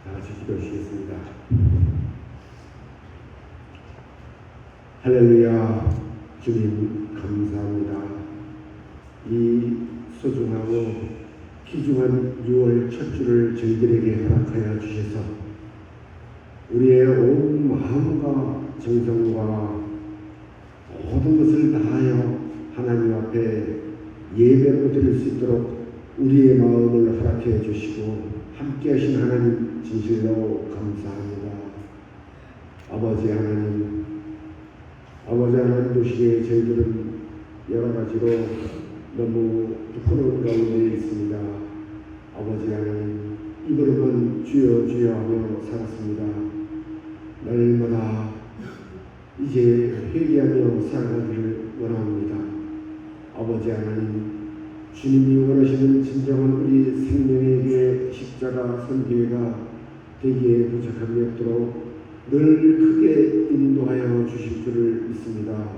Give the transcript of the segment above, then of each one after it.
다 같이 기도하시겠습니다. 할렐루야. 주님 감사합니다. 이 소중하고 귀중한 6월 첫 주를 저희들에게 허락하여 주셔서 우리의 온 마음과 정성과 모든 것을 다하여 하나님 앞에 예배로 드릴 수 있도록 우리의 마음을 허락해 주시고 함께 하신 하나님 진실로 감사합니다. 아버지 하나님, 아버지 하나님 보시기에 저희들은 여러 가지로 너무 부끄러운 가운데 있습니다. 아버지 하나님, 입으로만 주여 주여 하며 살았습니다. 날마다 이제 회개하며 살아가기를 원합니다. 아버지 하나님, 주님이 원하시는 진정한 우리 생명의 교회 십자가 선교회가 되기에 부족함이 없도록 늘 크게 인도하여 주실 줄을 믿습니다.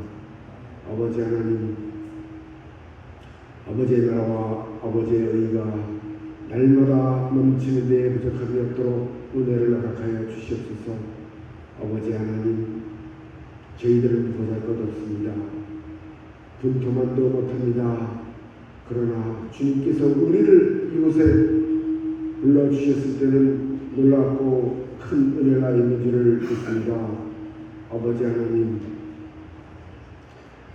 아버지 하나님, 아버지의 나라와 아버지의 의가 날마다 넘치는 데 부족함이 없도록 은혜를 허락하여 주시옵소서. 아버지 하나님, 저희들은 보잘것없습니다. 분토만도 못합니다. 그러나 주님께서 우리를 이곳에 불러주셨을 때는 놀랍고 큰 은혜가 있는 줄을 믿습니다. 아버지 하나님,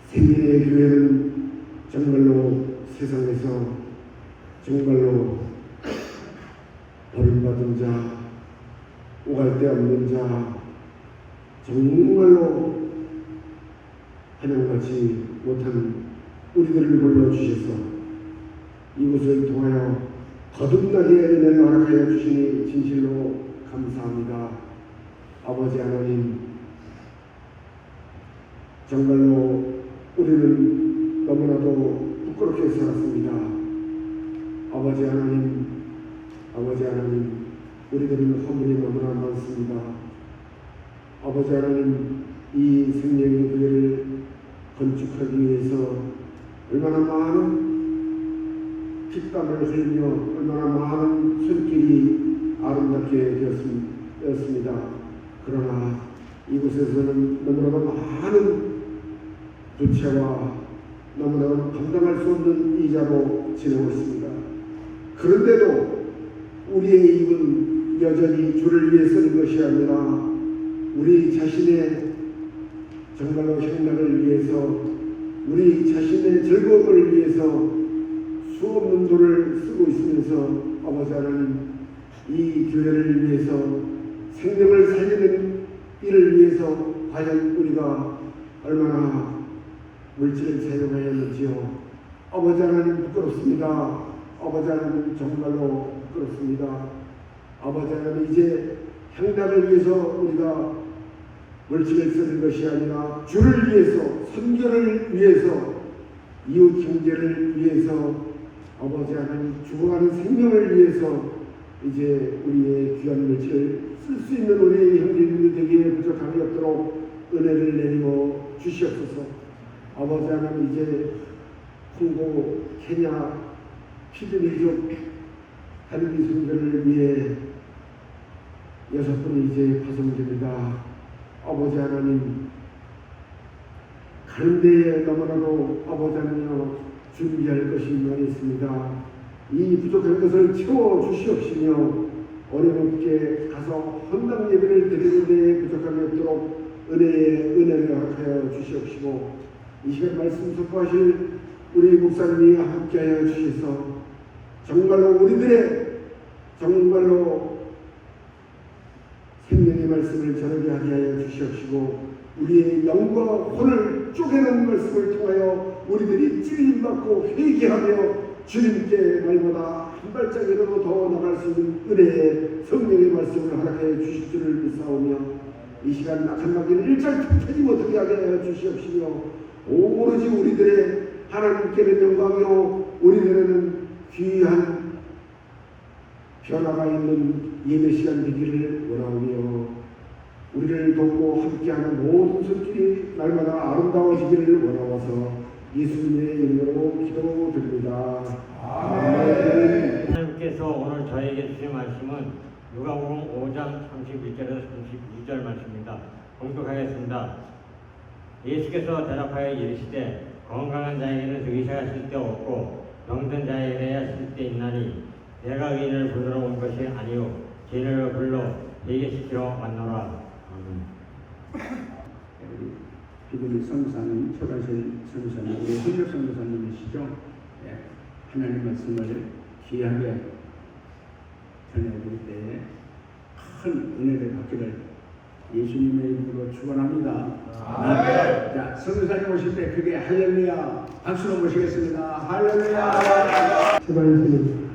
생명의 교회는 정말로 세상에서 정말로 버림받은 자, 오갈 데 없는 자, 정말로 환영하지 못한 우리들을 불러주셔서 이곳을 통하여 거듭나게 은혜를 허락하여 주시니 진실로 감사합니다. 아버지 하나님, 정말로 우리는 너무나도 부끄럽게 살았습니다. 아버지 하나님, 아버지 하나님, 우리들은 허물이 너무나 많습니다. 아버지 하나님, 이 생명의 교회를 건축하기 위해서 얼마나 많은 핏땀을 흘리며 얼마나 많은 손길이 아름답게 되었습니다. 그러나 이곳에서는 너무나도 많은 부채와 너무나도 감당할 수 없는 이자로 지내고 있습니다. 그런데도 우리의 입은 여전히 주를 위해 쓰는 것이 아니라 우리 자신의 정말로 향락을 위해서, 우리 자신의 즐거움을 위해서 수없는 돈을 쓰고 있으면서 아버지 하나님, 이 교회를 위해서 생명을 살리는 일을 위해서 과연 우리가 얼마나 물질을 사용하였는지요. 아버지 하나님 부끄럽습니다. 아버지 하나님 정말로 부끄럽습니다. 아버지 하나님, 이제 향락을 위해서 우리가 물질을 쓰는 것이 아니라 주를 위해서, 선교를 위해서, 이웃 형제를 위해서, 아버지 하나님 죽어가는 생명을 위해서 이제 우리의 귀한 물질을 쓸 수 있는 우리의 형제님들 되기에 부족함이 없도록 은혜를 내리고 주시옵소서. 아버지 하나님, 이제 콩고, 케냐, 피드민족 한기 선교를 위해 6분이 이제 파송됩니다. 아버지 하나님, 가는 데에 너무나도 아버지 하나님 준비할 것이 많이 있습니다. 이 부족한 것을 채워주시옵시며 어려움없게 가서 헌당 예배를 드리는 데에 부족함이 없도록 은혜를 허락하여 주시옵시고, 이 시간 말씀 선포하실 우리 목사님이 함께하여 주셔서 정말로 우리들의 정말로 생명의 말씀을 전하게 하여 주시옵시고, 우리의 영과 혼을 쪼개는 말씀을 통하여 우리들이 찔림받고 회개하며 주님께 날마다 한 발짝이라도 더 나갈 수 있는 은혜의 성령의 말씀을 허락하여 주실 줄을 믿사오며, 이 시간 악한 마귀는 일절타지 못하게 하여 주시옵시며, 오로지 우리들의 하나님께는 영광이요 우리들에는 귀한 변화가 있는 예배 시간 되기를 원하오며, 우리를 돕고 함께하는 모든 손길이 날마다 아름다워지기를 원하어서 예수님의 이름으로 기도드립니다. 아멘. 하나님께서 오늘 저에게 주신 말씀은 누가복음 5장 31절에서 32절 말씀입니다. 공독하겠습니다. 예수께서 대답하여 이르시되 건강한 자에게는 의사가 쓸데없고 병든 자에게야 쓸데있나니 내가 의인을 부르러 온 것이 아니요 죄인을 불러 회개시키러 왔노라. 우리 비구리 선교사님, 초가실 선교사님, 우리 현역 선교사님이시죠. 예, 하나님 말씀을 귀하게 전해드릴 때에 큰 은혜를 받기를 예수님의 이름으로 축원합니다. 자, 선교사님 오실 때 그게 할렐루야 박수로 모시겠습니다. 할렐루야. 제발입니다.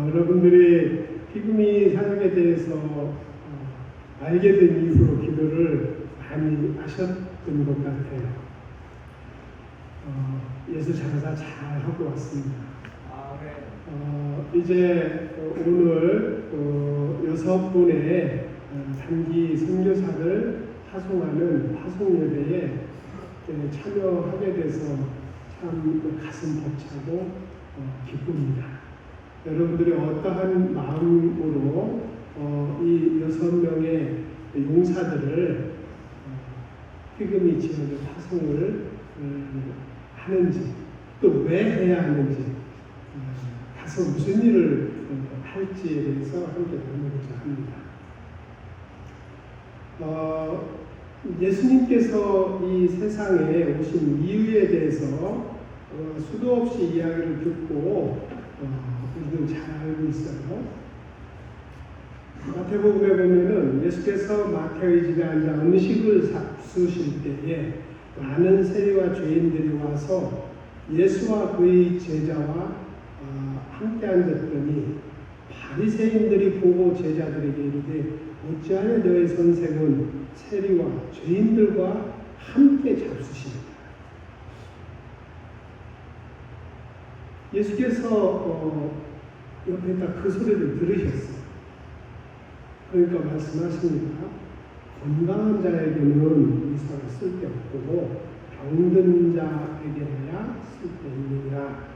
여러분들이 피그미 사역에 대해서 알게 된 이후로 기도를 많이 하셨던 것 같아요. 예수 장사 잘 하고 왔습니다. 이제 오늘 6분의 단기 선교사를 파송하는 파송 예배에 참여하게 돼서 참 가슴 벅차고 기쁩니다. 여러분들이 어떠한 마음으로 이 6명의 용사들을 피그미 지역에 파송을 하는지 또 왜 해야 하는지 가서 무슨 일을 할지에 대해서 함께 나누고자 합니다. 예수님께서 이 세상에 오신 이유에 대해서 수도 없이 이야기를 듣고 우리도 잘 알고 있어요. 마태복음에 보면은 예수께서 마태의 집에 앉아 음식을 잡수실 때에 많은 세리와 죄인들이 와서 예수와 그의 제자와 함께 앉았더니 바리새인들이 보고 제자들에게 이르되 어찌하여 너의 선생은 세리와 죄인들과 함께 잡수시는가. 예수께서 옆에 딱 그 소리를 들으셨어요. 그러니까 말씀하십니다. 건강한 자에게는 의사가 쓸데없고 병든 자에게야 쓸데있느니라.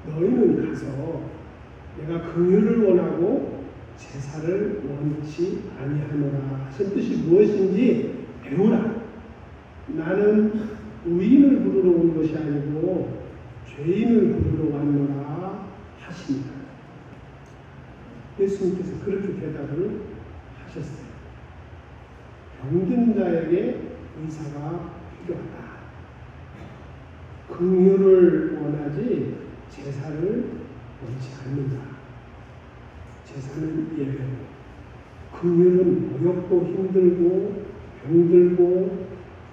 너희는 가서 내가 긍휼을 원하고 제사를 원치 아니하노라 하신 뜻이 무엇인지 배우라. 나는 의인을 부르러 온 것이 아니고 죄인을 부르러 왔노라 하십니다. 예수님께서 그렇게 대답을 하셨어요. 병든 자에게 의사가 필요하다. 긍휼을 원하지 제사를 원치 않는다. 제사는 예배고 긍휼은 어렵고 힘들고 병들고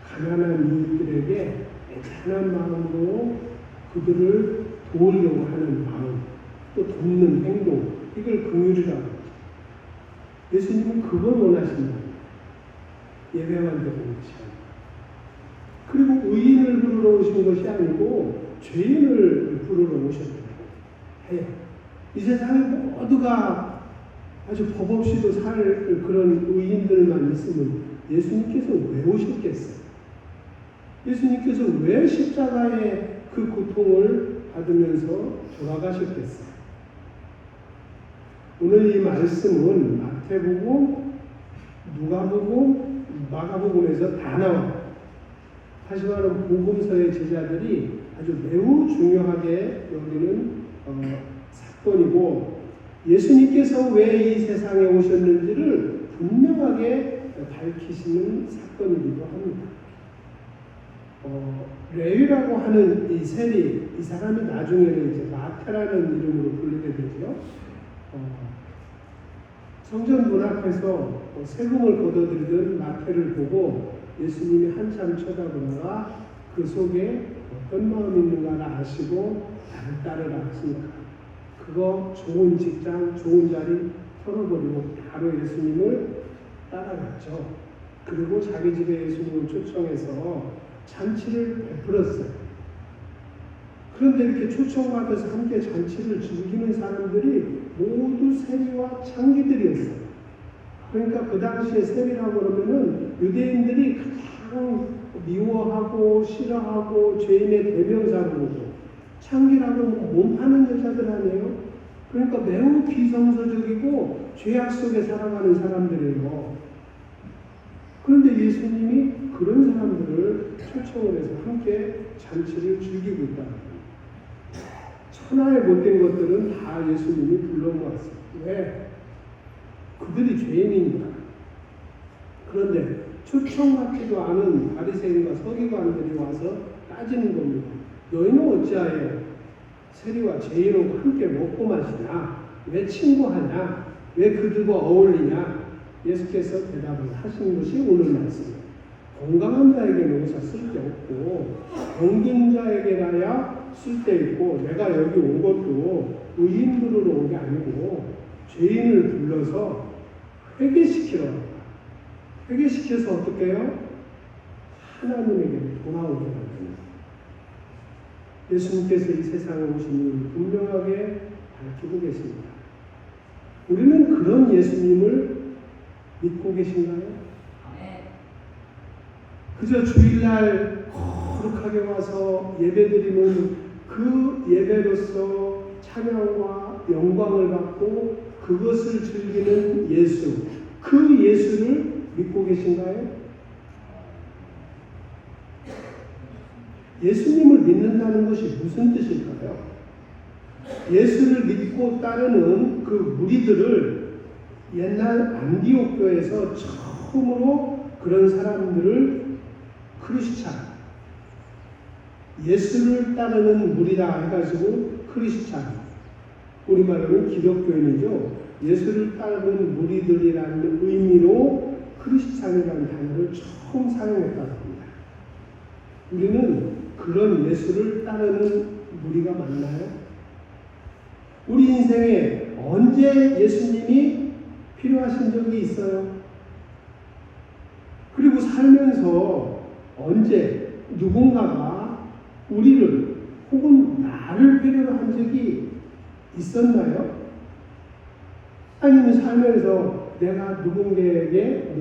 가난한 이웃들에게 애잔한 마음으로 그들을 도우려고 하는 마음, 또 돕는 행동, 이걸 긍휼이라고 하죠. 예수님은 그걸 원하신다. 예배만 되는 것이 아니고, 그리고 의인을 부르러 오신 것이 아니고 죄인을 부르러 오셨다고 해요. 이 세상에 모두가 아주 법 없이도 살 그런 의인들만 있으면 예수님께서 왜 오셨겠어요? 예수님께서 왜 십자가의 그 고통을 받으면서 돌아가셨겠어요? 오늘 이 말씀은 마태복음, 누가복음, 마가복음에서 다 나와요. 다시 말하면 복음서의 제자들이 아주 매우 중요하게 여기는 사건이고, 예수님께서 왜 이 세상에 오셨는지를 분명하게 밝히시는 사건이기도 합니다. 레위라고 하는 이 세리, 이 사람이 나중에는 이제 마태라는 이름으로 불리게 되죠. 성전 문 앞에서 세금을 걷어들이던 마태를 보고 예수님이 한참 쳐다보다가 그 속에 어떤 마음이 있는가를 아시고 나를 따르라 하시니까 그거 좋은 직장, 좋은 자리 털어버리고 바로 예수님을 따라갔죠. 그리고 자기 집에 예수님을 초청해서 잔치를 베풀었어요. 그런데 이렇게 초청받아서 함께 잔치를 즐기는 사람들이 모두 세리와 창기들이었어요. 그러니까 그 당시에 세리라고 그러면은 유대인들이 가장 미워하고 싫어하고 죄인의 대명사로 보고, 창기라고 몸 파는 여자들 아니에요? 그러니까 매우 비성서적이고 죄악 속에 살아가는 사람들이에요. 그런데 예수님이 그런 사람들을 초청을 해서 함께 잔치를 즐기고 있다는 거예요. 천하의 못된 것들은 다 예수님이 불러모았어요. 왜? 그들이 죄인이니까. 그런데 초청받지도 않은 바리새인과 서기관들이 와서 따지는 겁니다. 너희는 어찌하여 세리와 죄인하고 함께 먹고 마시냐? 왜 친구하냐? 왜 그들과 어울리냐? 예수께서 대답을 하신 것이 오늘 말씀이에요. 건강한 자에게는 의사 쓸데없고 병든 자에게나야 쓸데있고, 내가 여기 온 것도 의인 부르러 온 게 아니고 죄인을 불러서 회개시키러 왔다. 회개시켜서 어떻게 해요? 하나님에게 돌아오게 만듭니다. 예수님께서 이 세상에 오신 이유를 분명하게 밝히고 계십니다. 우리는 그런 예수님을 믿고 계신가요? 그저 주일날 거룩하게 와서 예배드리는 그 예배로서 찬양과 영광을 받고 그것을 즐기는 예수, 그 예수를 믿고 계신가요? 예수님을 믿는다는 것이 무슨 뜻일까요? 예수를 믿고 따르는 그 무리들을 옛날 안디옥 교회에서 처음으로 그런 사람들을 크리스찬, 예수를 따르는 무리다 해가지고 크리스찬, 우리말로는 기독교인이죠. 예수를 따르는 무리들이라는 의미로 크리스찬이라는 단어를 처음 사용했다고 합니다. 우리는 그런 예수를 따르는 무리가 맞나요? 우리 인생에 언제 예수님이 필요하신 적이 있어요? 그리고 살면서 언제 누군가가 우리를 혹은 나를 필요로 한 적이 있었나요? 아니면 살면서 내가 누군가에게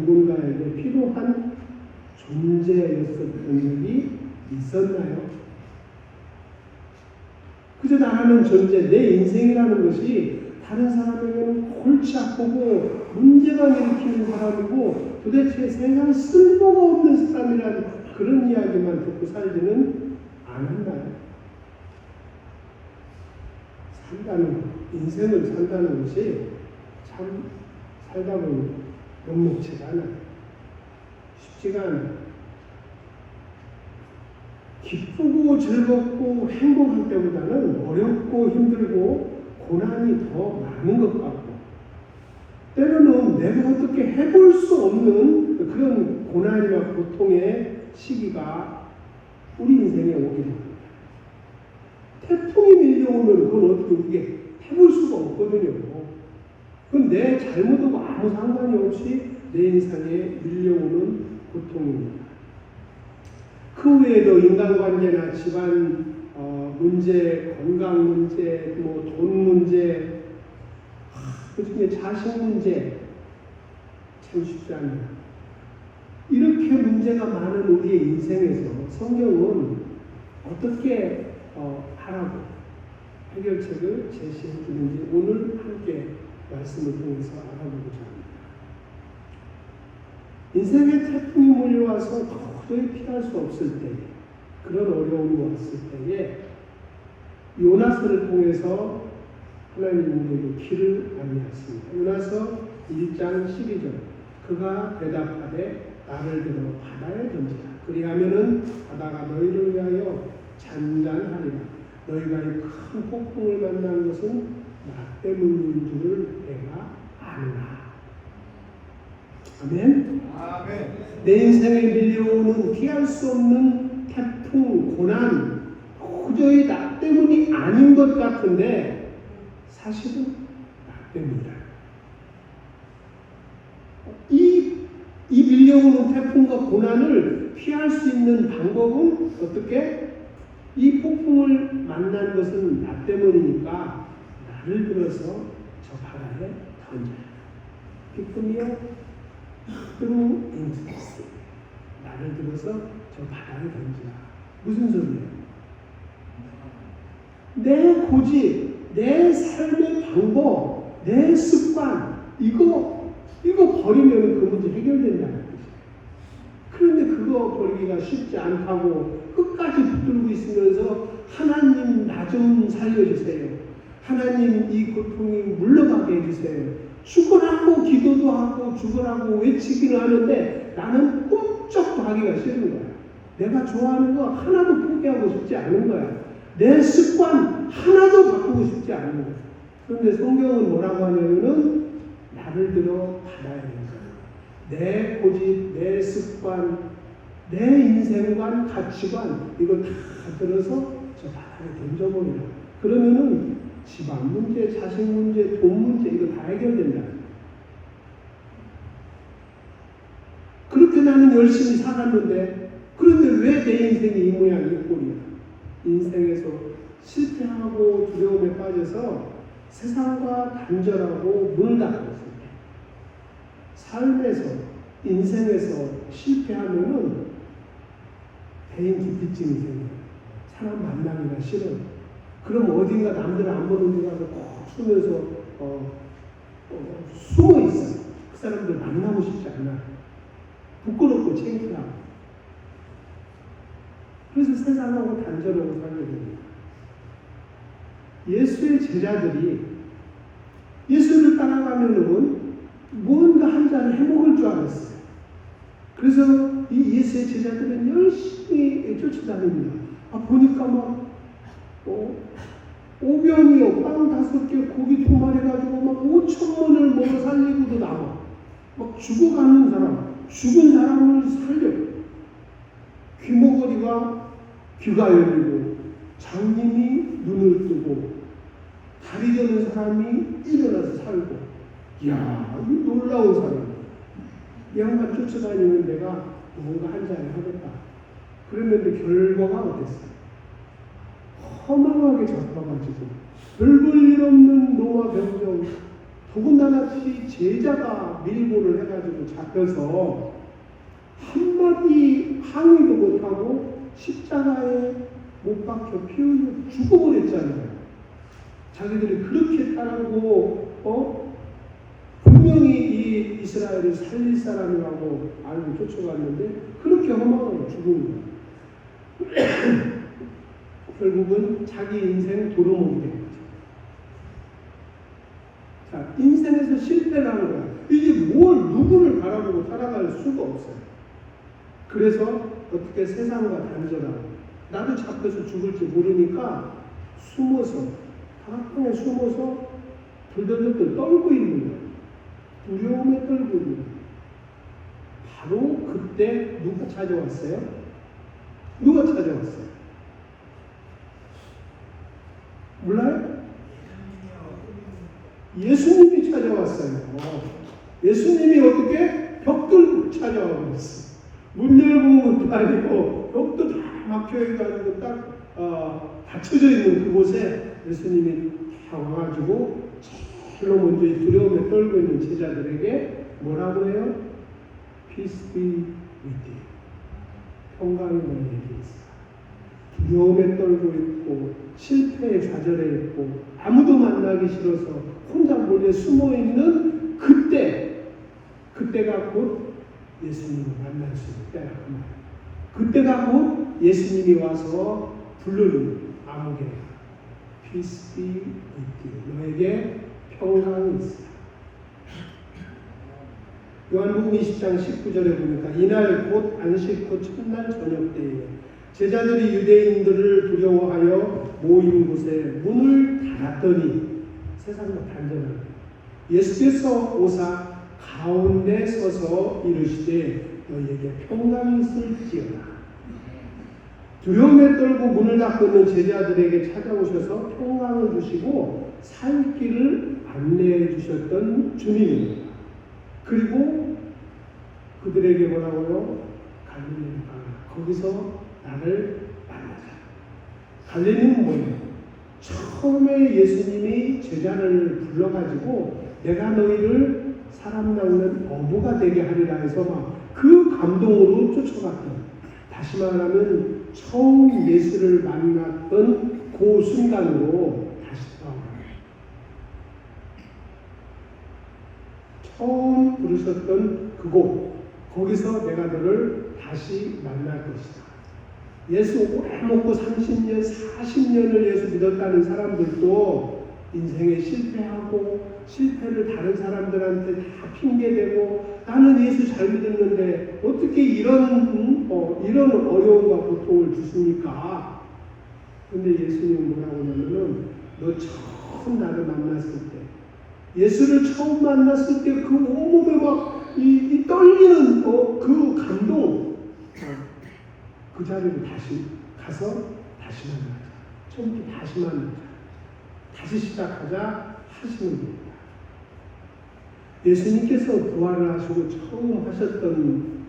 필요한 존재였었던 적이 있었나요? 그저 나라는 존재, 내 인생이라는 것이 다른 사람에게는 골치 아프고 문제만 일으키는 사람이고 도대체 세상에 쓸모가 없는 사람이라는 그런 이야기만 듣고 살지는 않았나요? 인생을 산다는 것이 참 살다 보면 녹록지가 않아요. 쉽지가 않아요. 기쁘고 즐겁고 행복할 때보다는 어렵고 힘들고 고난이 더 많은 것 같고, 때로는 내가 어떻게 해볼 수 없는 그런 고난이나 고통의 시기가 우리 인생에 오게 됩니다. 태풍이 밀려오면 그건 어떻게 우리가 해볼 수가 없거든요. 그건 내 잘못하고 아무 상관이 없이 내 인생에 밀려오는 고통입니다. 그 외에도 인간관계나 집안 문제, 건강 문제, 돈 문제, 그중에 자식 문제 참 쉽지 않아요. 이렇게 문제가 많은 우리의 인생에서 성경은 어떻게 하라고 해결책을 제시해 주는지 오늘 함께 말씀을 통해서 알아보고자 합니다. 인생의 태풍이 몰려와서 도저히 피할 수 없을 때, 그런 어려움이 왔을 때에 요나서를 통해서 하나님 우리에게 길을 안내하십니다. 요나서 1장 12절, 그가 대답하되 나를 들어 바다에 던지라. 그리하면은 바다가 너희를 위하여 잔잔하리라. 너희가 이 큰 폭풍을 만난 것은 나 때문인 줄을 내가 아노라. 아멘. 아멘. 내 인생에 밀려오는 피할 수 없는 태풍, 고난, 도저히 나 때문이 아닌 것 같은데 사실은 나 때문이다. 이 밀려오는 태풍과 고난을 피할 수 있는 방법은 어떻게? 이 폭풍을 만난 것은 나 때문이니까 나를 들어서 저 바다에 던져라. 기쁨이요? through into the sea. 나를 들어서 저 바다에 던지라. 무슨 소리예요? 내 고집, 내 삶의 방법, 내 습관, 이거 버리면 그 문제 해결된다는 거죠. 그런데 그거 버리기가 쉽지 않다고 끝까지 붙들고 있으면서 하나님 나 좀 살려주세요. 하나님 이 고통이 물러가게 해주세요. 죽으라고 기도도 하고 죽으라고 외치기는 하는데 나는 꿈쩍도 하기가 싫은 거야. 내가 좋아하는 거 하나도 포기하고 싶지 않은 거야. 내 습관 하나도 바꾸고 싶지 않은 거야. 그런데 성경은 뭐라고 하냐면은 나를 들어 받아야 된다. 내 고집, 내 습관, 내 인생관, 가치관 이걸 다 들어서 저 바닥에 던져버리라. 그러면은 집안 문제, 자식 문제, 돈 문제 이거 다 해결된다. 그렇게 나는 열심히 살았는데 그런데 왜 내 인생이 이 모양 이 꼴이야? 인생에서 실패하고 두려움에 빠져서 세상과 단절하고 문을 닫고 있을 때 삶에서 인생에서 실패하면은 대인 기피증이 생겨요. 사람 만나기가 싫어요. 그럼 어딘가 남들 안 보는 데 가서 꼭 숨어서 숨어 있어요. 그 사람들 만나고 싶지 않아. 부끄럽고 창피하고. 그래서 세상하고 단절하고 살게 됩니다. 예수의 제자들이 예수를 따라가면은 뭔가 한 잔 해먹을 줄 알았어요. 그래서 이 예수의 제자들은 열심히 쫓아다닙니다. 보니까 막 오병이어 빵 5개 고기 2마리 가지고 막 5,000원을 먹어 살리고도 남아. 막 죽어가는 사람, 죽은 사람을 살려. 귀머거리가 귀가 열리고 장님이 눈을 뜨고 다리 저는 사람이 일어나서 살고. 이야, 이 놀라운 사람. 이 양반 쫓아다니면 내가 뭔가 한 잔 하겠다. 그랬는데 결과가 어땠어요? 허망하게 잡혀가지고 별볼일 없는 노마 병정, 더군다나 제자가 밀고를 해가지고 잡혀서 한마디 항의도 못하고 십자가에 못 박혀 피 흘려 죽어버렸잖아요. 자기들이 그렇게 따르고 분명히 이 이스라엘을 살릴 사람이라고 알고 쫓아갔는데 그렇게 허망하게 죽은 거예요. 결국은 자기 인생 도루묵이 된 거죠. 자, 인생에서 실패를 하는 거야. 이게 누구를 바라보고 살아갈 수가 없어요. 그래서 어떻게 세상과 단절하고 나도 잡혀서 죽을지 모르니까 숨어서 다락방에 숨어서 들들들 떨고 있는 거예요. 두려움에 떨고 있는 거예요. 바로 그때 누가 찾아왔어요? 누가 찾아왔어요? 몰라요? 예수님이 찾아왔어요. 예수님이 어떻게? 벽 뚫고 찾아와 버렸어요. 문 열고 것도 아니고 벽도 다 막혀있가지고 딱 닫혀져 있는 그곳에 예수님이 와가지고 제일로 먼저 두려움에 떨고 있는 제자들에게 뭐라고 해요? Peace be with you. 평강이 너희에게 있어. 두려움에 떨고 있고 실패에 좌절해 있고 아무도 만나기 싫어서 혼자 몰래 숨어있는 그때가 곧 예수님을 만날 수 있는 때라 그 말이에요. 그때가 곧 예수님이 와서 부르는 아무개 Peace be with you. 너에게 평강이 있으라. 요한복음 20장 19절에 보니까 이날 곧 안식 후 첫날 저녁 때에 제자들이 유대인들을 두려워하여 모인 곳에 문을 닫았더니 세상과 단절하는 예수께서 오사 가운데 서서 이르시되 너희에게 평강이 있을지어다. 두려움에 떨고 문을 닫고 있는 제자들에게 찾아오셔서 평강을 주시고 살 길을 안내해 주셨던 주님입니다. 그리고 그들에게 뭐라고요? 갈릴리로 가라. 거기서 나를 만나자. 갈릴리는 뭐예요? 처음에 예수님이 제자를 불러가지고 내가 너희를 사람 낚는 어부가 되게 하리라 해서 막 그 감동으로 쫓아갔던, 다시 말하면 처음 예수를 만났던 그 순간으로 다시 돌아옵니다. 처음 부르셨던 그곳, 거기서 내가 너를 다시 만날 것이다. 예수 오래 먹고 30년, 40년을 예수 믿었다는 사람들도 인생에 실패하고 실패를 다른 사람들한테 다 핑계대고 나는 예수 잘 믿었는데 어떻게 이런 어려움과 고통을 주십니까? 근데 예수님 뭐라고 하냐면은 너 처음 나를 만났을 때 예수를 처음 만났을 때 그 온몸에 막 이 떨리는 그 감동 그 자리로 다시 가서 다시 만나자. 처음부터 다시 만나자. 다시 시작하자 하시는 겁니다. 예수님께서 부활을 하시고 처음 하셨던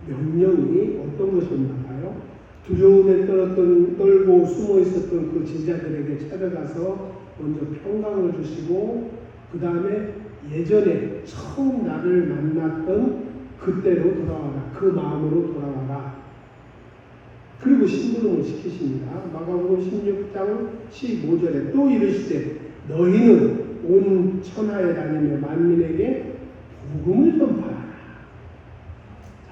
명령이 어떤 것이었나 봐요? 두려움에 떨고 숨어 있었던 그 제자들에게 찾아가서 먼저 평강을 주시고 그 다음에 예전에 처음 나를 만났던 그때로 돌아와라. 그 마음으로 돌아와라. 그리고 심부름을 시키십니다. 마가복음 16장 15절에 또 이르시되 너희는 온 천하에 다니며 만민에게 복음을 전파하라.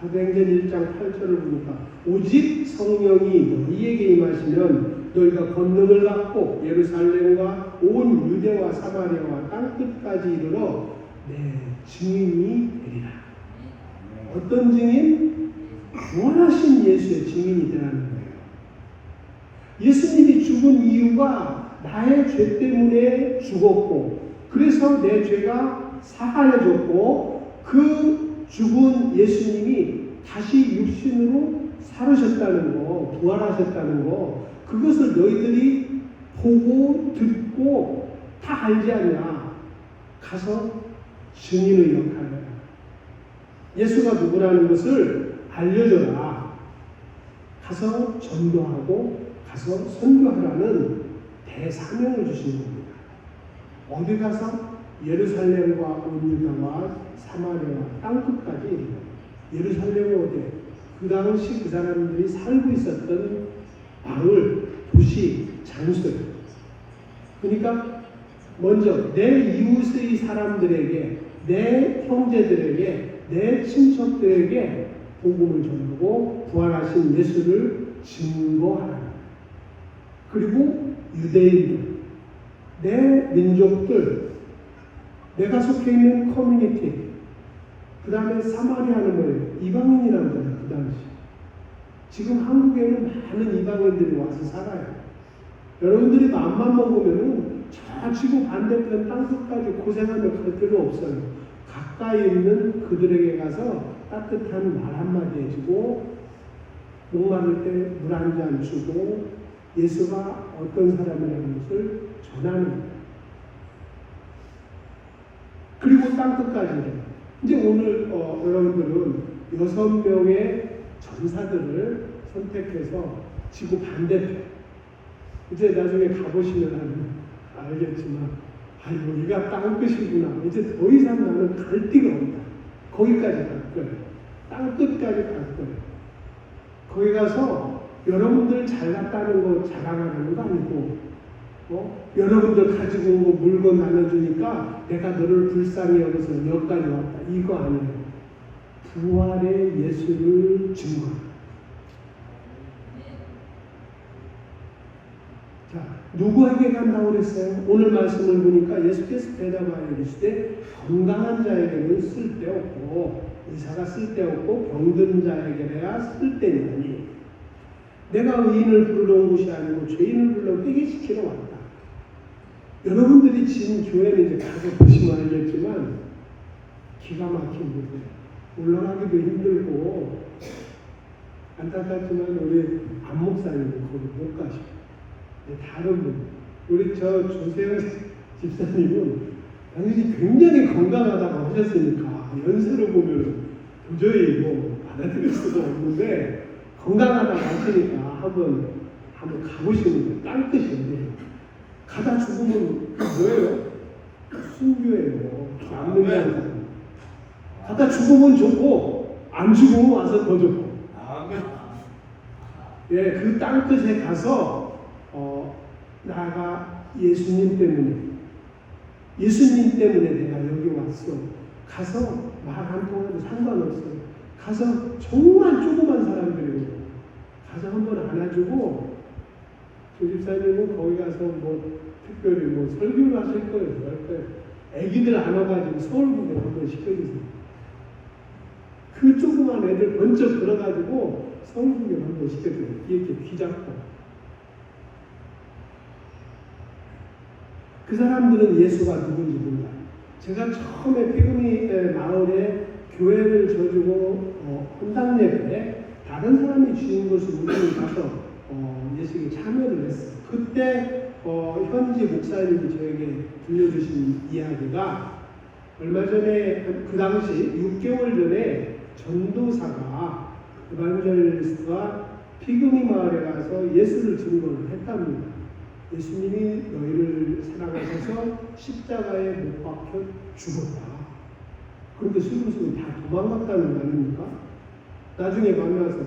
사도행전 1장 8절을 보니까 오직 성령이 너희에게 임하시면 너희가 권능을 받고 예루살렘과 온 유대와 사마리아와 땅끝까지 이르러 내 증인이 되리라. 어떤 증인? 구원하신 예수의 증인이 되라는 거예요. 예수님이 죽은 이유가 나의 죄 때문에 죽었고 그래서 내 죄가 사하여졌고 그 죽은 예수님이 다시 육신으로 살으셨다는 거, 부활하셨다는 거 그것을 너희들이 보고 듣고 다 알지 않냐? 가서 증인의 역할을 해라. 예수가 누구라는 것을 알려줘라. 가서 전도하고 가서 선교하라는 대사명을 주시는 겁니다. 어디 가서 예루살렘과 온 유다와 사마리아와 땅끝까지 이르러 예루살렘이 어디에? 그 당시 그 사람들이 살고 있었던 마을, 도시, 장소예요. 그러니까 먼저 내 이웃의 사람들에게, 내 형제들에게, 내 친척들에게 복음을 전하고 부활하신 예수를 증거하라. 그리고 유대인들, 내 민족들, 내가 속해 있는 커뮤니티, 그 다음에 사마리아는 뭐예요? 이방인이라고 하잖아요. 그 당시. 지금 한국에는 많은 이방인들이 와서 살아요. 여러분들이 마음만 먹으면은 저 지구 반대편 땅끝까지 고생하며 갈 필요 없어요. 가까이 있는 그들에게 가서 따뜻한 말 한마디 해주고 목마를 때 물 한 잔 주고 예수가 어떤 사람이라는 것을 전하는 거예요. 그리고 땅끝까지 이제 오늘 여러분들은 6명의 전사들을 선택해서 지구 반대편 이제 나중에 가보시면 알겠지만 여기가 땅끝이구나. 이제 더 이상 나는 갈 데가 없다. 거기까지 갈 거예요. 땅끝까지 갈 거예요. 거기 가서 여러분들 잘났다는 거 자랑하는 거 아니고 여러분들 가지고 온 거 물건 나눠주니까 내가 너를 불쌍히 여겨서 여기까지 왔다. 이거 아니에요. 부활의 예수를 증거합니다. 자, 누구에게 간다고 그랬어요? 오늘 말씀을 보니까 예수께서 대답하여 이르시되 건강한 자에게는 쓸데없고 의사가 쓸데없고 병든 자에게야 쓸데있나니 내가 의인을 부르러 온 것이 아니고 죄인을 불러 회개시키러 왔다. 여러분들이 지금 교회는 이제 가서 보시면 알겠지만 기가 막힌 곳이에요. 올라가기도 힘들고 안타깝지만 우리 안 목사님은 거기 못 가시고 다른 분 우리 저 조세영 집사님은 당연히 굉장히 건강하다고 하셨으니까 연세로 보면 도저히 받아들일 수가 없는데 건강하다고 하시니까 한번 가보시는 거예요. 땅끝이 어디예요? 가다 죽으면 뭐예요? 순교예요. 남는 게 아니라 가다 죽으면 좋고 안 죽으면 와서 더 좋고 예, 그 땅끝에 가서 나가 예수님 때문에 내가 여기 왔어. 가서 말 안 통해도 상관없어요. 가서 정말 조그만 사람들이고 가서 한번 안아주고 조집사님은 거기 가서 뭐 특별히 뭐 설교를 하실 거예요. 할 거예요. 애기들 안아가지고 서울 구경 한번 시켜주세요. 그 조그만 애들 먼저 들어가지고 서울 구경 한번 시켜줘요. 이렇게 귀 잡고. 그 사람들은 예수가 누군지 몰라요. 제가 처음에 피그미 마을에 교회를 져주고 헌당 예배에 다른 사람이 주인 것을 우리는 가서 예수에 참여를 했어요. 그때 현지 목사님이 저에게 들려주신 이야기가 얼마 전에 그 당시 6개월 전에 전도사가 에반젤리스트가 피그미 마을에 가서 예수를 증거를 했답니다. 예수님이 너희를 사랑하셔서 십자가에 못 박혀 죽었다. 그런데 슬금슬금 다 도망갔다는 거 아닙니까? 나중에 만나서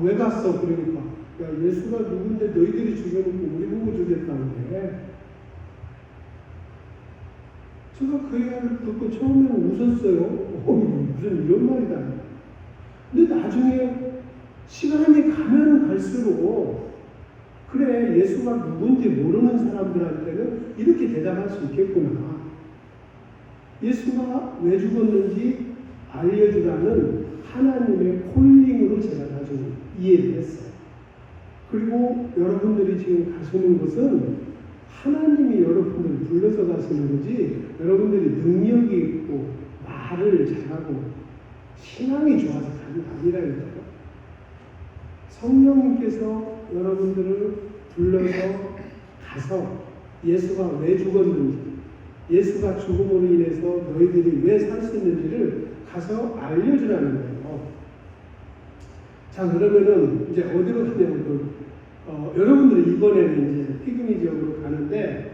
왜 갔어? 그러니까 야 예수가 누군데 너희들이 죽여놓고 우리 보고 죽였다는데. 제가 그 얘기를 듣고 처음에는 웃었어요. 무슨 이런 말이다. 근데 나중에 시간이 가면 갈수록 그래 예수가 누군지 모르는 사람들한테는 이렇게 대답할 수 있겠구나. 예수가 왜 죽었는지 알려주라는 하나님의 콜링으로 제가 나중에 이해를 했어요. 그리고 여러분들이 지금 가시는 곳은 하나님이 여러분들을 불러서 가시는 거지 여러분들이 능력이 있고 말을 잘하고 신앙이 좋아서 가는 게 아니라니까요. 성령님께서 여러분들을 불러서 가서 예수가 왜 죽었는지 예수가 죽음으로 인해서 너희들이 왜 살 수 있는지를 가서 알려주라는 거예요. 자 그러면은 이제 어디로 가냐면 여러분들이 이번에는 이제 피그미 지역으로 가는데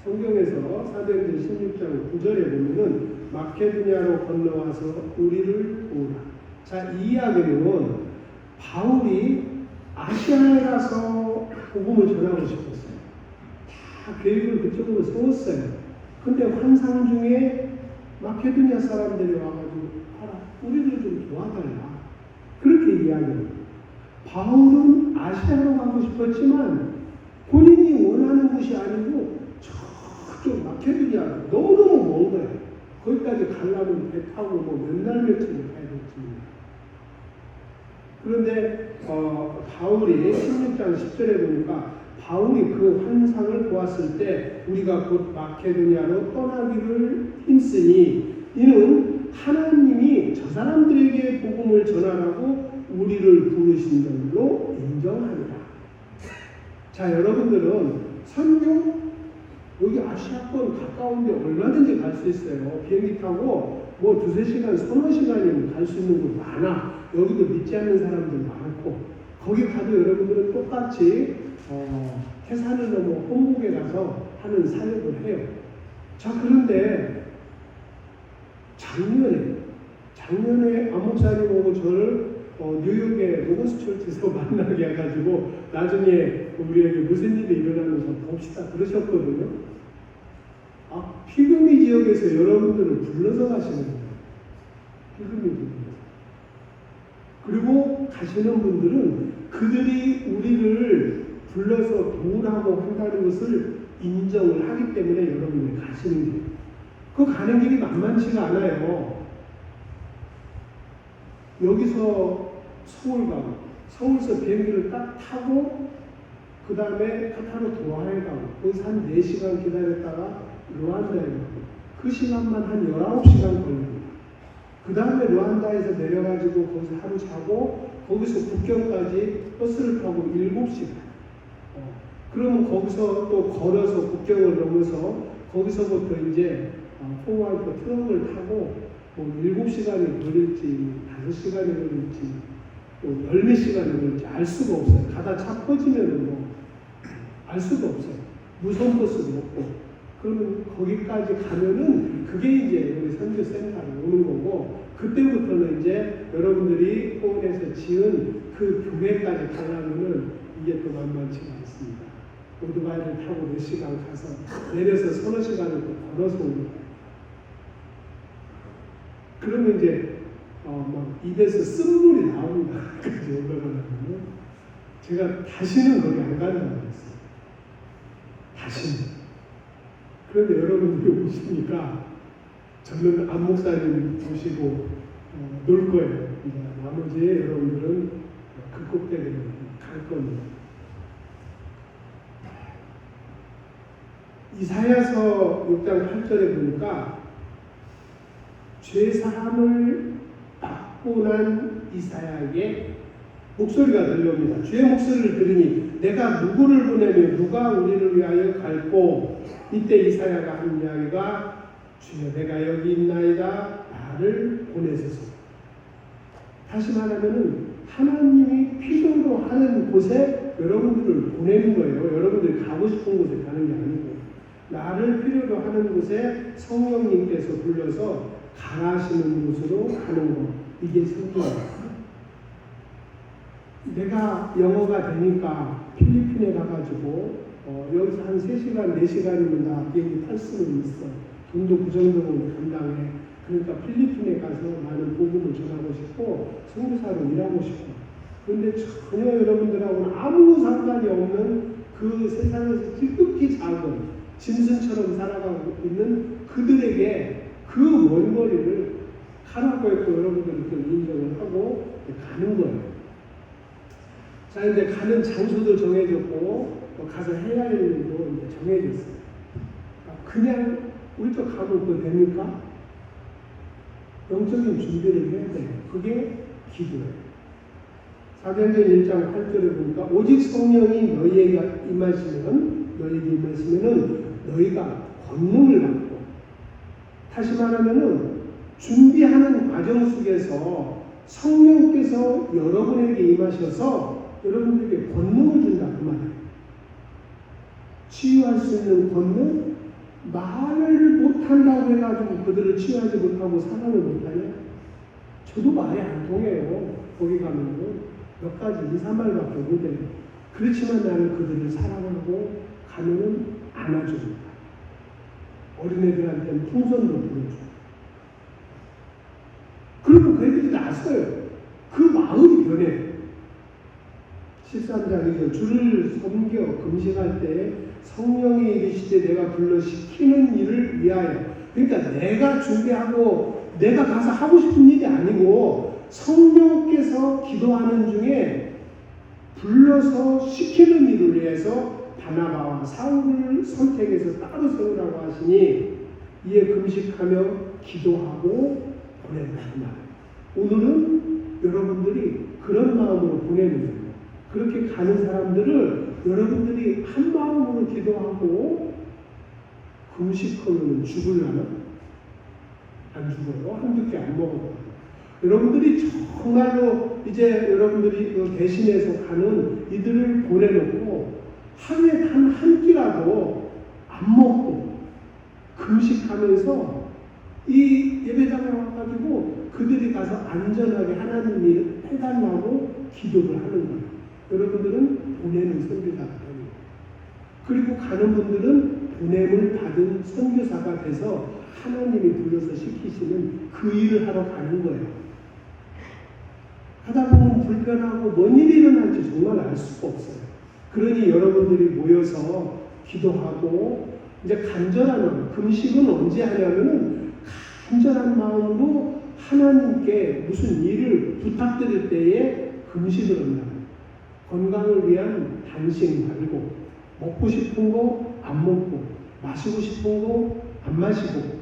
성경에서 사도행전 16장 9절에 보면은 마케도냐로 건너와서 우리를 도우라. 자 이 이야기는 바울이 아시아에 가서 복음을 전하고 싶었어요. 다 계획을 그쪽으로 세웠어요. 근데 환상 중에 마케도냐 사람들이 와가지고 우리를 좀 도와달라. 그렇게 이야기해요. 바울은 아시아로 가고 싶었지만 본인이 원하는 곳이 아니고 저쪽 마케도냐 너무너무 먼 거예요. 거기까지 가려면 배 타고 뭐 몇 날 며칠 가야 될지. 그런데 바울이 16장 10절에 보니까 바울이 그 환상을 보았을 때 우리가 곧 마케도냐로 떠나기를 힘쓰니 이는 하나님이 저 사람들에게 복음을 전하라고 우리를 부르신 점으로 인정합니다. 자 여러분들은 선교 여기 아시아권 가까운데 얼마든지 갈 수 있어요. 비행기 타고 뭐 두세 시간, 서너 시간이면 갈 수 있는 곳 많아. 여기도 믿지 않는 사람들 많고 거기 가도 여러분들은 똑같이 태산을 넘어 홍국에 가서 하는 사역을 해요. 자 그런데 작년에 안 목사님 오고 저를 뉴욕의 로버스처치에서 만나게 해가지고 나중에 우리에게 무슨 일이 일어나면서 봅시다 그러셨거든요. 피그미 지역에서 여러분들을 불러서 가시는 거예요. 피그미 지역에서. 그리고 가시는 분들은 그들이 우리를 불러서 도우라고 한다는 것을 인정을 하기 때문에 여러분들이 가시는 거예요. 그 가는 길이 만만치가 않아요. 여기서 서울 가고 서울서 비행기를 딱 타고 그 다음에 카타르 도하에 가고 거기서 한 4시간 기다렸다가 루안다에 가고 그 시간만 한 19시간 걸립니다. 그 다음에 루안다에서 내려가지고 거기서 하루 자고 거기서 국경까지 버스를 타고 7시간. 그러면 거기서 또 걸어서 국경을 넘어서 거기서부터 이제 포와이프 트럭을 타고 뭐 7시간이 걸릴지 5시간이 걸릴지 또 10몇 시간이 걸릴지 알 수가 없어요. 가다 차 퍼지면 뭐 알 수가 없어요. 무선 버스도 없고. 그러면 거기까지 가면은 그게 이제 우리 선교센터로 오는 거고 그때부터는 이제 여러분들이 포원에서 지은 그 교회까지 가려면은 이게 또 만만치가 않습니다. 오토바이를 타고 몇 시간 가서 내려서 서너 시간을 또 걸어서 오는 거예요. 그러면 이제 막 입에서 쓴물이 나옵니다. 그까지 올라가려면 제가 다시는 거기 안 간다고 그랬어요. 다시는. 그런데 여러분들이 오시니까 저는 안 목사님 모시고 놀 거예요. 이제 나머지 여러분들은 그 꼭대기로 갈 겁니다. 이사야서 6장 8절에 보니까 죄사함을 받고 난 이사야에게 목소리가 들려옵니다. 주의 목소리를 들으니 내가 누구를 보내며 누가 우리를 위하여 갈고, 이때 이사야가 한 이야기가 주여 내가 여기 있나이다 나를 보내소서. 다시 말하면은 하나님이 필요로 하는 곳에 여러분들을 보내는 거예요. 여러분들이 가고 싶은 곳에 가는 게 아니고 나를 필요로 하는 곳에 성령님께서 불러서 가라시는 곳으로 가는 것. 이게 성경입니다. 내가 영어가 되니까 필리핀에 가가지고 여기서 한 3시간, 4시간이면 나 비행기 탈 수는 있어. 돈도 그 정도는 감당해. 그러니까 필리핀에 가서 나는 복음을 전하고 싶고 선교사로 일하고 싶고. 그런데 전혀 여러분들하고는 아무 상관이 없는 그 세상에서 지극히 작은 짐승처럼 살아가고 있는 그들에게 그 먼 거리를 가라고 했고 여러분들은 그 인정을 하고 가는 거예요. 자, 이제 가는 장소도 정해졌고 가서 해야 할 일도 이제 정해졌어요. 그냥 우리도 가면 그거 됩니까? 영적인 준비를 해야 돼요. 그게 기도예요. 사도행전 1장 8절에 보니까 오직 성령이 너희에게 임하시면은 너희가 권능을 받고, 다시 말하면은 준비하는 과정 속에서 성령께서 여러분에게 임하셔서 여러분들에게 권능을 준다 그 말이에요. 치유할 수 있는 권능, 말을 못한다고 해가지고 그들을 치유하지 못하고 사랑을 못하냐? 저도 말이 안 통해요. 거기 가면은 몇 가지 2, 3말밖에 못해요. 그렇지만 나는 그들을 사랑하고 가면은 안아줍니다. 어린애들한테는 풍선도 불어주고. 그러면 그 애들이 나서요. 그 마음이 변해. 13장이죠. 주를 섬겨 금식할 때 성령이 이르시되 내가 불러 시키는 일을 위하여. 그러니까 내가 준비하고 내가 가서 하고 싶은 일이 아니고 성령께서 기도하는 중에 불러서 시키는 일을 위해서 바나바와 사울을 선택해서 따로 세우라고 하시니 이에 금식하며 기도하고 보낸다. 오늘은 여러분들이 그런 마음으로 보내는 거예요. 그렇게 가는 사람들을 여러분들이 한 마음으로 기도하고 금식하면 죽을라나? 안 죽어요. 한두 개 안 먹어요. 여러분들이 정말로 이제 여러분들이 대신해서 가는 이들을 보내놓고 하루에 단 한 끼라도 안 먹고 금식하면서 이 예배당에 와가지고 그들이 가서 안전하게 하나님이 해달라고 기도를 하는 거예요. 여러분들은 보내는 선교사가 됩니다. 그리고 가는 분들은 보냄을 받은 선교사가 돼서 하나님이 불러서 시키시는 그 일을 하러 가는 거예요. 하다 보면 불편하고 뭔 일이 일어날지 정말 알 수가 없어요. 그러니 여러분들이 모여서 기도하고 이제 간절한 마음, 금식은 언제 하냐면은 간절한 마음으로 하나님께 무슨 일을 부탁드릴 때에 금식을 한다. 건강을 위한 단식 말고, 먹고 싶은 거 안 먹고, 마시고 싶은 거 안 마시고,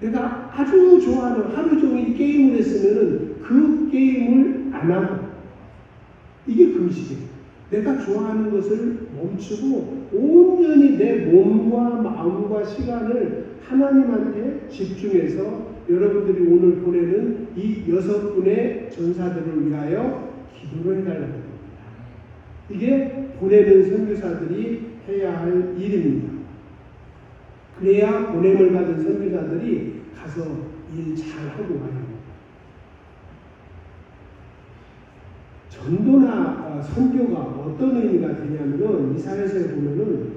내가 아주 좋아하는 하루 종일 게임을 했으면은 그 게임을 안 하고, 이게 금식이에요. 내가 좋아하는 것을 멈추고 온전히 내 몸과 마음과 시간을 하나님한테 집중해서 여러분들이 오늘 보내는 이 6분의 전사들을 위하여 기도를 해달라는 겁니다. 이게 보내는 선교사들이 해야 할 일입니다. 그래야 보냄을 받은 선교사들이 가서 일 잘하고 와요. 전도나 선교가 어떤 의미가 되냐면은 이사야서에 보면은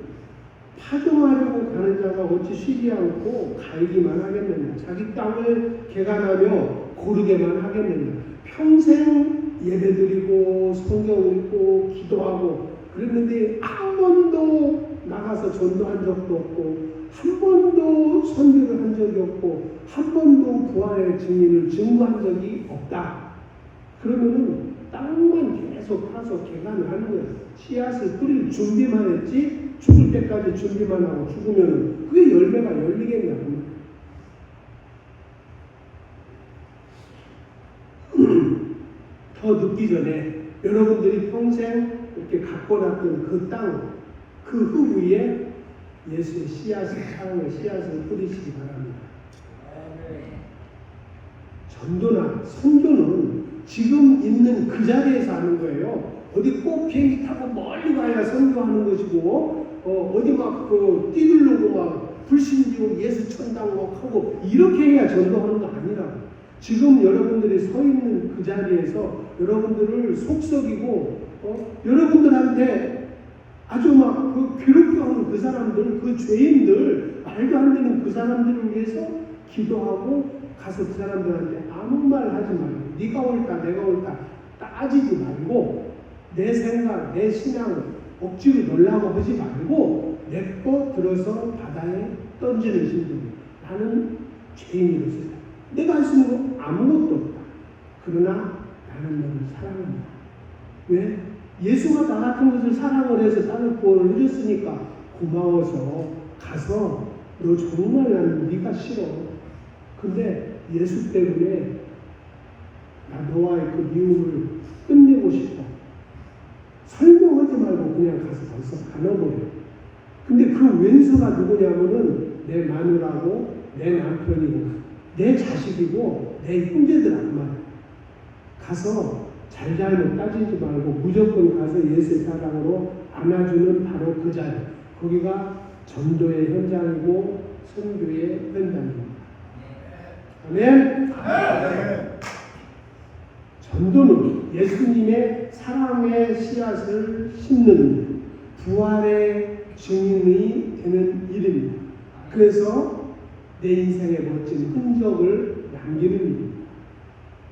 파종하려고 가는 자가 어찌 쉬지 않고 갈기만 하겠느냐. 자기 땅을 개간하며 고르게만 하겠느냐. 평생 예배드리고 성경 읽고 기도하고 그랬는데 한 번도 나가서 전도한 적도 없고 한 번도 선교를 한 적이 없고 한 번도 부활의 증인을 증거한 적이 없다. 그러면은 땅만 계속 파서 개간을 하는 거야. 씨앗을 뿌릴 준비만 했지 죽을 때까지 준비만 하고 죽으면은 그게 열매가 열리겠냐고. 더 늦기 전에 여러분들이 평생 이렇게 갖고 놨던 그 땅, 그 흙 위에 예수의 씨앗을, 사랑의 씨앗을 뿌리시기 바랍니다. 전도나 선교는 지금 있는 그 자리에서 하는 거예요. 어디 꼭 비행기 타고 멀리 가야 선교하는 것이고, 어디 막 뛰들르고 막 불신지고 예수 천당 막 하고 이렇게 해야 전도하는 거 아니라고. 지금 여러분들이 서 있는 그 자리에서 여러분들을 속썩이고, 여러분들한테 아주 막 그 괴롭게 하는 그 사람들, 그 죄인들, 말도 안 되는 그 사람들을 위해서 기도하고 가서 그 사람들한테 아무 말 하지 말고 네가 옳다 내가 옳다 따지지 말고 내 생각, 내 신앙 억지로 놀라고 하지 말고 내 거 들어서 바다에 던지는 신들이 나는 죄인으로서 내가 할 수 있는 거 아무것도 없다. 그러나 나는 너를 사랑한다. 왜? 예수가 나 같은 것을 사랑을 해서 나를 구원을 해줬으니까 고마워서 가서 너 정말 나는 네가 싫어. 근데 예수 때문에 나 너와의 그 미움을 끝내고 싶어. 설명하지 말고 그냥 가서 벌써 가눠버려. 근데 그 왼수가 누구냐면은 내 마누라고 내 남편이고 내 자식이고 내 형제들하고 말이야. 가서 잘잘못 따지지 말고 무조건 가서 예수의 사랑으로 안아주는 바로 그 자리. 거기가 전도의 현장이고 선교의 현장입니다. 아멘. 전도는 예수님의 사랑의 씨앗을 심는 부활의 증인이 되는 일입니다. 그래서 내 인생에 멋진 흔적을 남기는 일입니다.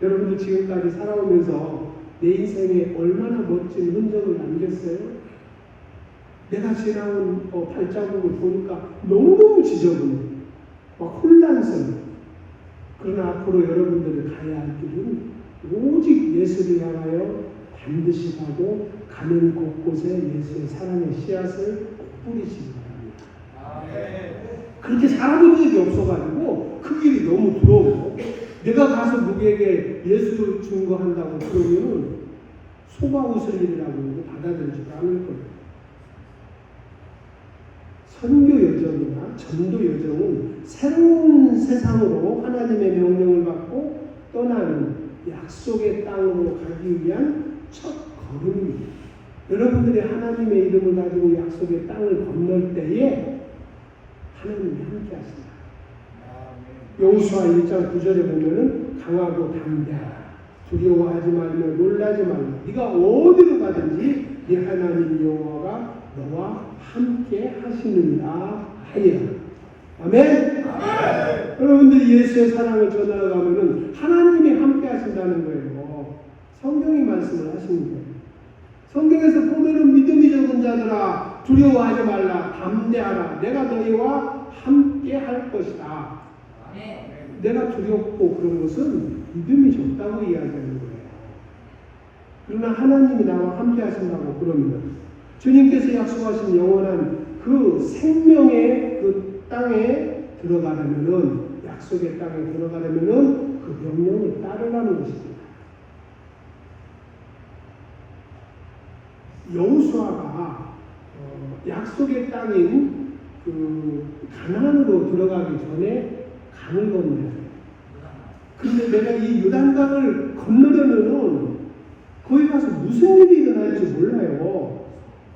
여러분들 지금까지 살아오면서 내 인생에 얼마나 멋진 흔적을 남겼어요? 내가 지나온 발자국을 보니까 너무너무 지저분해. 막 혼란스러워. 그러나 앞으로 여러분들이 가야 할 길은 오직 예수를 향하여 반드시 가고 가는 곳곳에 예수의 사랑의 씨앗을 뿌리시기 바랍니다. 그렇게 살아본 적이 없어가지고 그 길이 너무 두려워. 내가 가서 누구에게 예수 증거한다고 그러면 속아 웃을 일이라고 받아들이지도 않을 거예요. 선교 여정이나 전도 여정은 새로운 세상으로 하나님의 명령을 받고 떠나는 약속의 땅으로 가기 위한 첫 걸음입니다. 여러분들이 하나님의 이름을 가지고 약속의 땅을 건널 때에 하나님이 함께 하신다. 여호수아 1장 9절에 보면은 강하고 담대하라. 두려워하지 말며 놀라지 말라. 네가 어디로 가든지 네 하나님 여호와가 너와 함께 하시느니라 하니라. 아멘. 여러분들이 예수의 사랑을 전하가면은 하나님이 함께 하신다는 거예요. 성경이 말씀을 하시는 거예요. 성경에서 보면은 믿음이 적은 자들아 두려워하지 말라. 담대하라. 내가 너희와 함께 할 것이다. 내가 두렵고 그런 것은 믿음이 적다고 이야기하는 거예요. 그러나 하나님이 나와 함께 하신다고 그러면 주님께서 약속하신 영원한 그 생명의 그 땅에 들어가려면은 약속의 땅에 들어가려면은 그 명령을 따르라는 것입니다. 여호수아가 약속의 땅인 그 가나안으로 들어가기 전에 강을 건너야 돼. 근데 내가 이 요단강을 건너려면은 거기 가서 무슨 일이 일어날지 몰라요.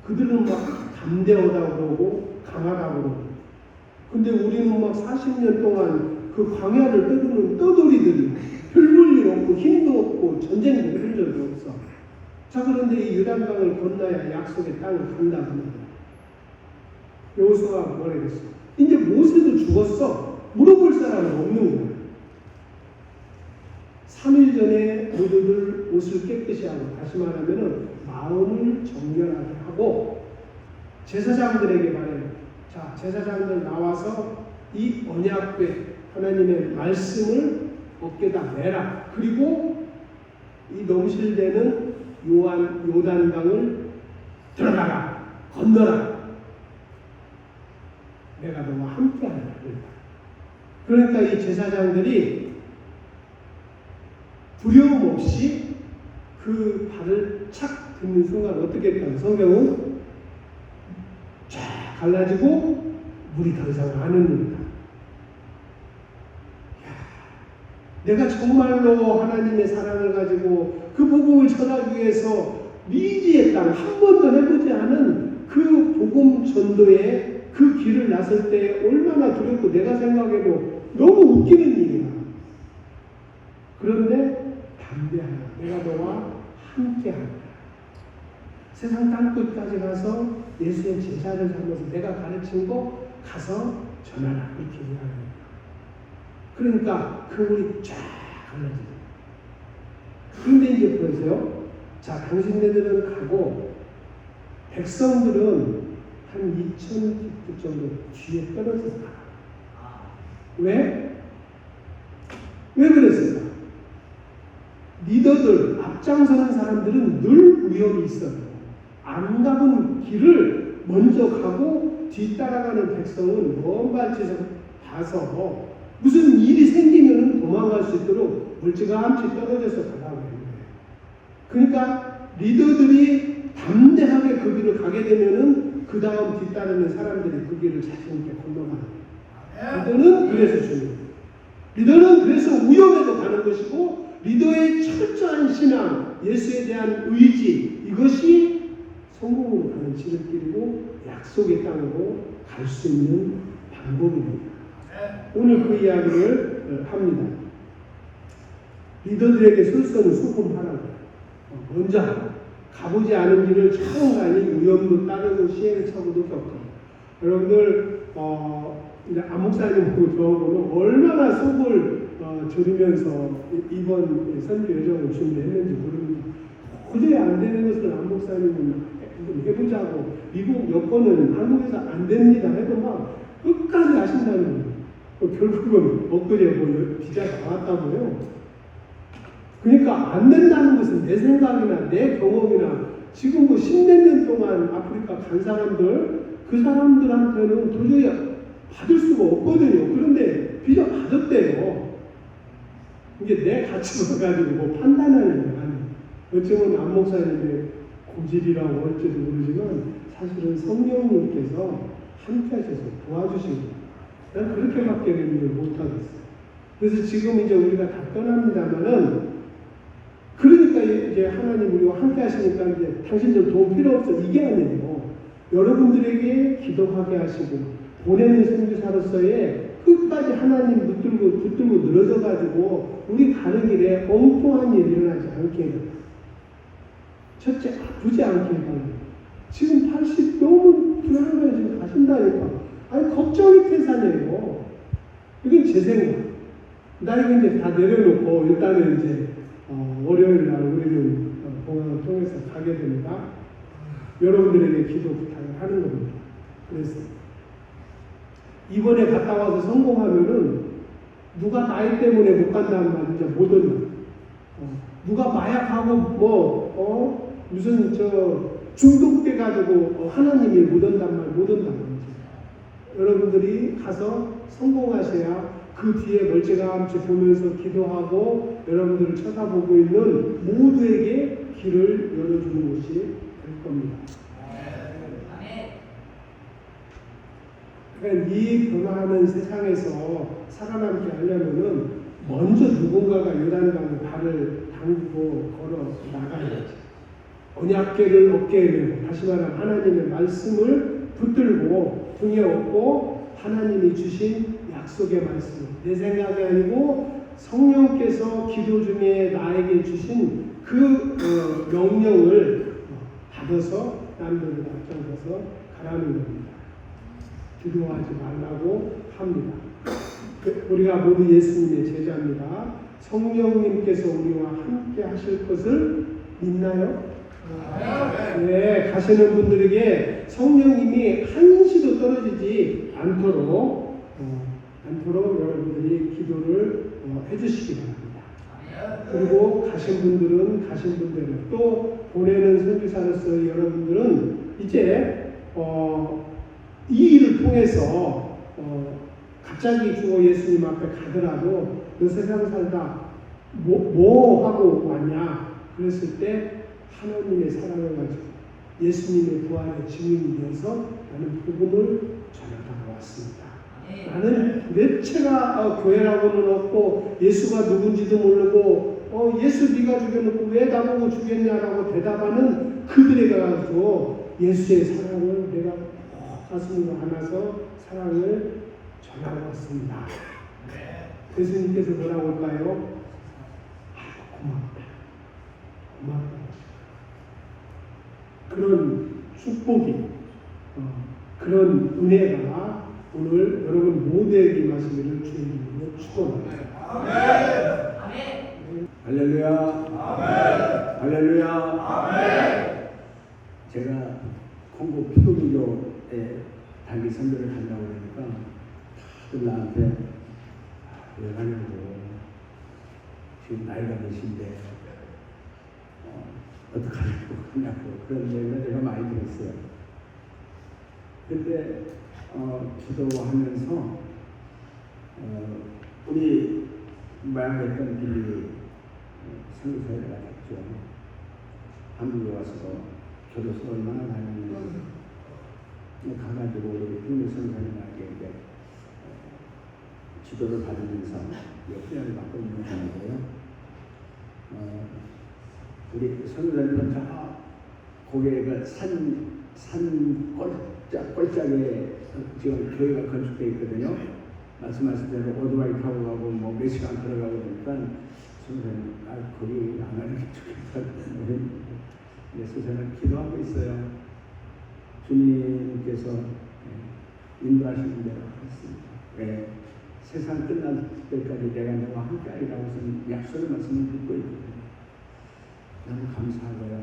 그들은 막 담대하다고 그러고 강하다고 그러고. 근데 우리는 막 40년 동안 그 광야를 떠도는 떠돌이들이 별 볼 일 없고 힘도 없고 전쟁도 해본 적이 없어. 자, 그런데 이 요단강을 건너야 약속의 땅을 간다고 합니다. 여호수아가 뭐라 그랬어? 이제 모세도 죽었어. 물어볼 사람은 없는 거야. 3일 전에 모두들 옷을 깨끗이 하고, 다시 말하면 마음을 정결하게 하고, 제사장들에게 말해요. 자, 제사장들 나와서 이 언약궤 하나님의 말씀을 어깨다 내라. 그리고 이 넘실대는 요단강을 들어가라. 건너라. 내가 너와 함께하리라. 그러니까 이 제사장들이 두려움 없이 그 발을 착 딛는 순간 어떻게 했다는 성경은 쫙 갈라지고 물이 더 이상 안 흐릅니다. 내가 정말로 하나님의 사랑을 가지고 그 복음을 전하기 위해서 미지의 땅 한 번도 해보지 않은 그 복음 전도에 그 길을 나설 때 얼마나 두렵고 내가 생각해도 너무 웃기는 일이야. 그런데 담대하라. 내가 너와 함께하리라. 세상 땅끝까지 가서 예수의 제자를 삼아서 내가 가르친 거 가서 전하라. 이렇게 이야기합니다. 그러니까 그 물이 쫙 갈라지죠. 그런데 이제 보세요. 자, 당신네들은 가고 백성들은 한 2,000피트 정도 뒤에 떨어져서 가. 왜? 왜 그랬을까? 리더들, 앞장서는 사람들은 늘 위험이 있어요. 안 가본 길을 먼저 가고 뒤따라가는 백성은 먼 발치에서 봐서 무슨 일이 생기면 도망갈 수 있도록 멀찌감치 떨어져서 가라고 해요. 그러니까 리더들이 담대하게 그 길을 가게 되면은 그 다음 뒤따르는 사람들이 그 길을 자신 있게 건너가는 거예요. 리더는 그래서 중요해요. 리더는 그래서 위험에도 가는 것이고 리더의 철저한 신앙, 예수에 대한 의지, 이것이 성공으로 가는 지름길이고 약속의 땅으로 갈 수 있는 방법입니다. 오늘 그 이야기를 합니다. 리더들에게 솔선을 소금하라고. 먼저 가보지 않은 길을 처음 가니 위험도 따르고 시행착오도 겪고. 여러분들 이제 안 목사님하고 저하고는 얼마나 속을 졸이면서 이번 선교 여정을 준비했는지 모릅니다. 도저히 안 되는 것을 안 목사님은 좀 해보자고 미국 여권은 한국에서 안 됩니다 해도 막 끝까지 하신다는 거예요. 결국은 엊그제 뭐 기자가 나왔다고요. 그러니까 안 된다는 것은 내 생각이나 내 경험이나 지금 뭐 10몇 년 동안 아프리카 간 사람들 그 사람들한테는 도저히 받을 수가 없거든요. 그런데 비자 받았대요. 이게 내 가치만 가지고 뭐 판단하는 게 아니에요. 어쩌면 안 목사님의 고질이라고 할지도 모르지만 사실은 성령님께서 함께 하셔서 도와주신 거예요. 난 그렇게밖에 의미를 못하겠어요. 그래서 지금 이제 우리가 다 떠납니다만은 그러니까 이제 하나님 우리와 함께 하시니까 이제 당신들 도움 필요 없어 이게 아니에요. 여러분들에게 기도하게 하시고 보내는 선교사로서의 끝까지 하나님 붙들고 늘어져 가지고 우리 가는 길에 엉뚱한 일이 일어나지 않게 해요. 첫째 아프지 않게 해요. 지금 80 너무 불안해 지금 가신다니까. 아니 걱정이 태산이에요. 이건 제 생각. 나 이거 이제 다 내려놓고 일단은 이제 월요일 날 우리는 공항을 통해서 가게 됩니다. 여러분들에게 기도 부탁을 하는 겁니다. 그래서 이번에 갔다 와서 성공하면은 누가 나이 때문에 못 간다는 말 이제 못 온다. 누가 마약하고 무슨 중독돼 가지고 하나님이 못 온단 말 못 온단 말이죠. 여러분들이 가서 성공하셔야 그 뒤에 멀찌감치 보면서 기도하고 여러분들을 쳐다보고 있는 모두에게 길을 열어주는 것이 될 겁니다. 그러니까 이 변화하는 세상에서 살아남게 하려면은 먼저 누군가가 요단강에 발을 담그고 걸어 나가야지. 언약궤를 어깨에 메고 다시 말하면 하나님의 말씀을 붙들고 등에 업고 하나님이 주신 약속의 말씀, 내 생각이 아니고 성령께서 기도 중에 나에게 주신 그 명령을 받아서 남들을 앞장서서 가라는 겁니다. 두려워하지 말라고 합니다. 우리가 모두 예수님의 제자입니다. 성령님께서 우리와 함께 하실 것을 믿나요? 네, 가시는 분들에게 성령님이 한시도 떨어지지 않도록 여러분들이 기도를 해주시기 바랍니다. 그리고 가신 분들은 가신 분대로, 또 보내는 선교사로서 여러분들은 이제 이 일을 통해서 갑자기 주 예수님 앞에 가더라도 너 세상 살다 뭐 하고 왔냐 그랬을 때 하나님의 사랑을 가지고 예수님의 부활의 증인이 되어서 나는 복음을 전하다가 왔습니다. 나는 매체가 교회라고는 없고 예수가 누군지도 모르고 예수 네가 죽여놓고 왜 나보고 죽였냐라고 대답하는 그들에게 가지고 예수의 사랑을 내가 가슴으로 안아서 사랑을 전하고 왔습니다. 예수님께서 뭐라고 할까요? 고맙다. 고맙다. 그런 축복이, 그런 은혜가 오늘 여러분 모두에게 임하시기를 주의 이름으로 축원합니다. 할렐루야. 할렐루야. 제가 콩고 피도교에 단기 선교를 간다고 그러니까 다들 나한테 왜 가냐고, 지금 나이가 몇인데 어떡하냐고 그러냐고 그런 얘기를 제가 많이 들었어요. 근데 기도하면서 우리 모양했던 빌리 선교사가 됐죠. 한국에 와서 교도소 얼마나 다녔는지 가가지고 우리 빌리 선교사님에게 이제 지도를 받으면서 훈련을 받고 있는 중이고요. 우리 선교사님은 저 고개가 산 꼴짝에 지금 교회가 건축되어 있거든요. 말씀하신 대로 오토바이 타고 가고 뭐 몇 시간 걸어가고 그러니까 선생님 거기 안 가는 게 좋겠다. 그래서 저는 기도하고 있어요. 주님께서 인도하시는 대로 하겠습니다. 왜? 세상 끝날 때까지 내가 너와 함께 하리라고 해서 약속의 말씀을 듣고 있거든요. 너무 감사하고요.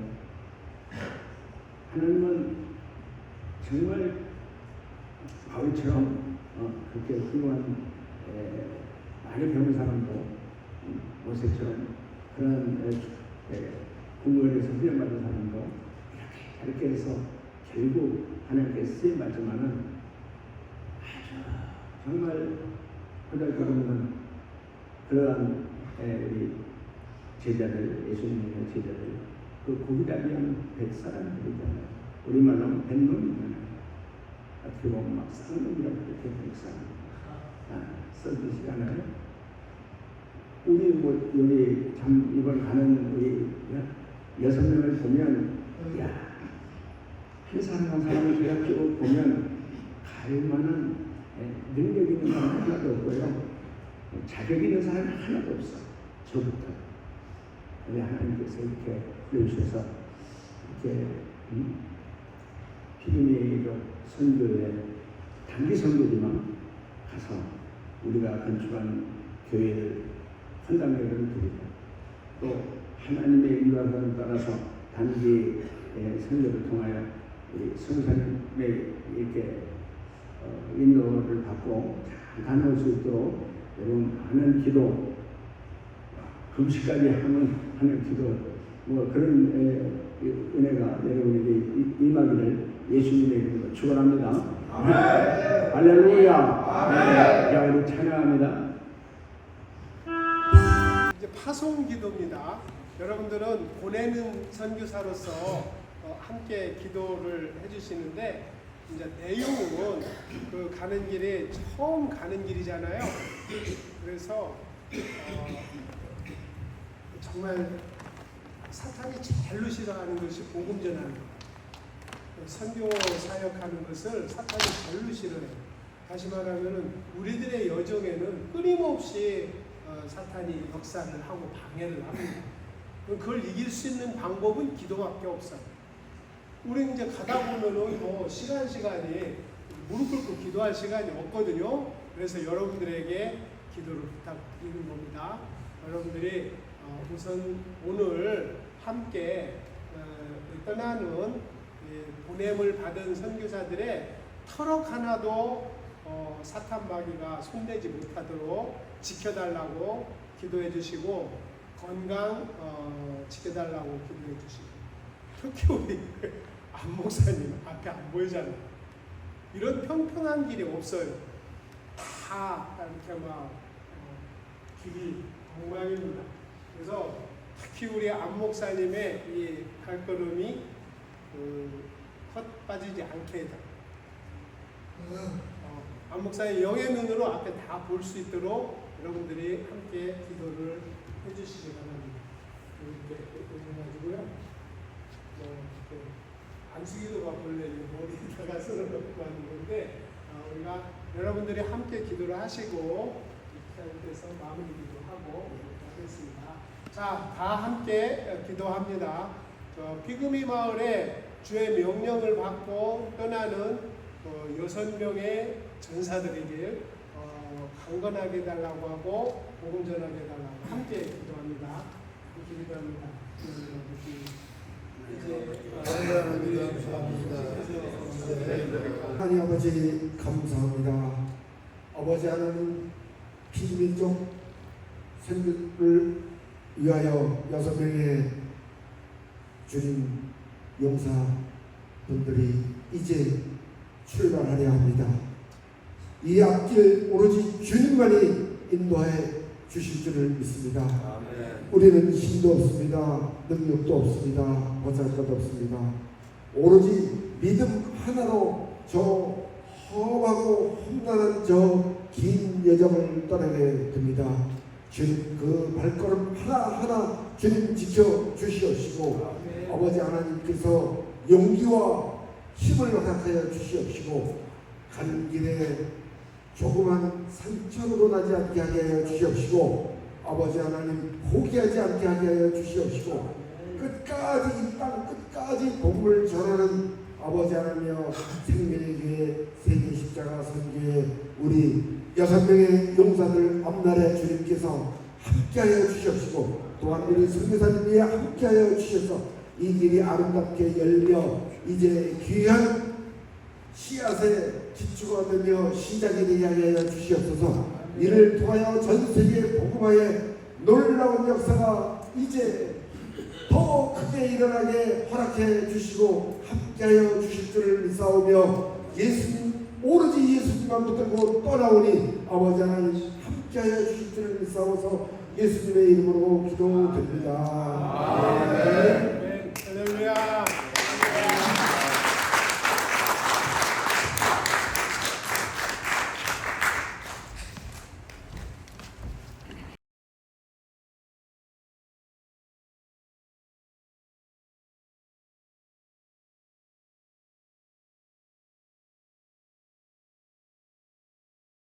하나님은 정말 바울처럼 그렇게 훌륭한 많이 배운 사람도 모세처럼 그런 궁궐에서 훈련받은 사람도 이렇게 해서 결국 하나님께 쓰임받지만은 아주 정말 허달거리는 그러한 우리 제자들, 예수님의 제자들, 그 고기다리한 뱃사람들이잖아요. 우리말로 하면 뱃놈이잖아요. 어떻게 보면 막 쌍놈이라고 그렇게 써주시잖아요. 우리 뭐 여기 참 이번 가는 우리 6명을 보면 야, 한 사람 한 사람을 제가 쭉 보면 갈만한 능력 있는 사람 하나도 없고요. 자격 있는 사람이 하나도 없어. 저부터. 우리 하나님께서 이렇게 불러주셔서 이렇게 피디미로 선교에 단기 선교지만 가서 우리가 건축한 교회를 헌당력을 드리고 또 하나님의 인도하심을 따라서 단기 선교를 통하여 우리 선교사님의 이렇게 인도를 받고 잘 다녀올 수 있도록 여러분 하는 기도, 금식까지 하는 기도, 뭐 그런 은혜가 여러분에게 임하기를 예수님의 이름으로 축원합니다. 할렐루야. 자, 우리 찬양합니다. 이제 파송 기도입니다. 여러분들은 보내는 선교사로서 함께 기도를 해주시는데 이제 내용은 그 가는 길이 처음 가는 길이잖아요. 그래서 정말 사탄이 제일로 싫어하는 것이 복음 전하는 것. 선교 사역하는 것을 사탄이 제일로 싫어해요. 다시 말하면 우리들의 여정에는 끊임없이 사탄이 역사를 하고 방해를 합니다. 그걸 이길 수 있는 방법은 기도밖에 없어요. 우리 이제 가다 보면은 뭐 시간이 무릎 꿇고 기도할 시간이 없거든요. 그래서 여러분들에게 기도를 부탁드리는 겁니다. 여러분들이 우선 오늘 함께 떠나는 보냄을 받은 선교사들의 터럭 하나도 사탄 마귀가 손대지 못하도록 지켜달라고 기도해 주시고 건강 지켜달라고 기도해 주시고 특히 우리 안 목사님 앞에 안 보이잖아요. 이런 평평한 길이 없어요. 다 이렇게 막 길이 엉망입니다. 그래서 특히 우리 안 목사님의 이 발걸음이 헛 빠지지 않게 해다. 안 목사님 영의 눈으로 앞에 다 볼 수 있도록 여러분들이 함께 기도를 해주시기 바랍니다. 이렇게 해가지고요. 안수기도가 원래 머리에다가 쓰는 것도 하는 건데 우리가 여러분들이 함께 기도를 하시고 이렇게 해서 마무리기도 하고 이렇게 하겠습니다. 자, 다 함께 기도합니다. 피그미 마을에 주의 명령을 받고 떠나는 6명의 전사들에게 강건하게 해달라고 하고 복음 전하게 해달라고 함께 기도합니다. 기도합니다. 하나님 아버지 감사합니다. 아버지 하나님 피지민족 선교를 위하여 6명의 주님 용사분들이 이제 출발하려 합니다. 이 앞길 오로지 주님만이 인도해 주실 줄을 믿습니다. 우리는 힘도 없습니다. 능력도 없습니다. 보잘것도 없습니다. 오로지 믿음 하나로 저 험하고 험난한 저 긴 여정을 떠나게 됩니다. 주님 그 발걸음 하나하나 주님 지켜 주시옵시고 아버지 하나님께서 용기와 힘을 허락하여 주시옵시고 가는 길에 조그만 상처로 나지 않게 하여 주시옵시고 아버지 하나님 포기하지 않게 하여 주시옵시고 끝까지 이 땅 끝까지 복음을 전하는 아버지 하나님여 생명의 교회 세계 십자가 선교회 우리 6명의 용사들 앞날에 주님께서 함께하여 주시옵시고 또한 우리 선교사님이 함께하여 주셔서 이 길이 아름답게 열려 이제 귀한 씨앗의 기초가 되며 시작이 되게 하여 주시옵소서. 이를 통하여 전 세계 복음화의 놀라운 역사가 이제 더 크게 일어나게 허락해 주시고 함께하여 주실 줄을 믿사오며 예수님 오로지 예수님만 붙들고 떠나오니 아버지 하나님 함께하여 주실 줄을 믿사오서 예수님의 이름으로 기도드립니다. 할렐루야.